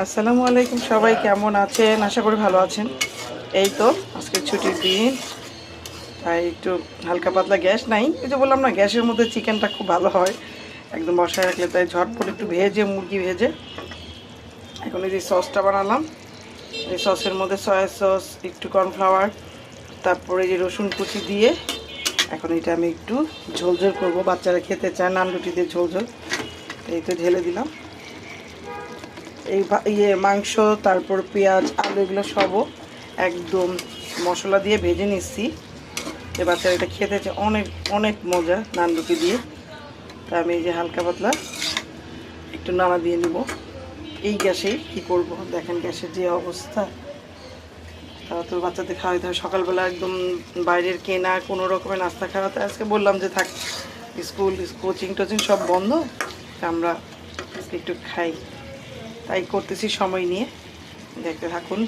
আসসালামু আলাইকুম, সবাই কেমন আছেন? আশা করি ভালো আছেন। এই তো আজকে ছুটির দিন, তাই একটু হালকা পাতলা, গ্যাস নাই, এই যে বললাম না, গ্যাসের মধ্যে চিকেনটা খুব ভালো হয় একদম বসায় রাখলে, তাই ঝটপট একটু ভেজে, মুরগি ভেজে এখন এই যে সসটা বানালাম। এই সসের মধ্যে সয়া সস, একটু কর্নফ্লাওয়ার, তারপরে যে রসুন কুচি দিয়ে এখন এটা আমি একটু ঝোল ঝোল করবো। বাচ্চারা খেতে চায় নান রুটি দিয়ে ঝোল ঝোল, এই তো ঢেলে দিলাম। এই মাংস, তারপর পেঁয়াজ, আলু, এগুলো সবও একদম মশলা দিয়ে ভেজে নিচ্ছি। যে বাচ্চারা এটা খেতে চায়, অনেক অনেক মজা নান রুটি দিয়ে। তা আমি এই যে হালকা পাতলা একটু নাড়া দিয়ে নিব। এই গ্যাসেই কী করব, দেখেন গ্যাসের যে অবস্থা। তারা তো বাচ্চাদের খাওয়াইতে হয় সকালবেলা, একদম বাইরের কেনা কোনো রকমের নাস্তা খাওয়াতে। আজকে বললাম যে থাক, স্কুল কোচিং টোচিং সব বন্ধ, আমরা একটু খাই, তাই করতেছি সময় নিয়ে। দেখতে থাকুন।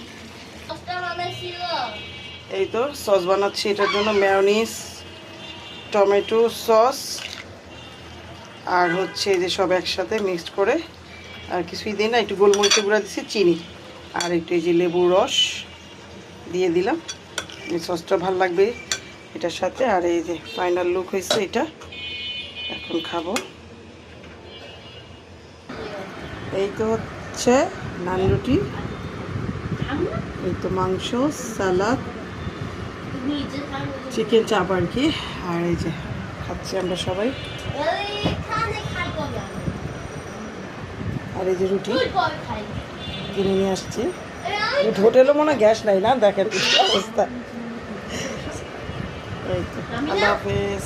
এই তো সস বানাচ্ছি, এটার জন্য মেয়োনিজ, টমেটো সস আর হচ্ছে যে সব একসাথে মিক্সড করে, আর কিছুই দিই না, একটু গোলমরিচের গুঁড়া দিচ্ছি, চিনি আর একটু এই যে লেবুর রস দিয়ে দিলাম। এই সসটা ভালো লাগবে এটার সাথে। আর এই যে ফাইনাল লুক হয়েছে এটা, এখন খাবো। এই তো হচ্ছে নান রুটি, এই তো মাংস, সালাদ, চিকেন চাপ আর কি। আর এই যে খাচ্ছি আমরা সবাই। আর এই যে রুটি কিনে নিয়ে আসছি। হোটেলও মনে গ্যাস নাই না, দেখেন অবস্থা। এই তো, আল্লাহ হাফেজ।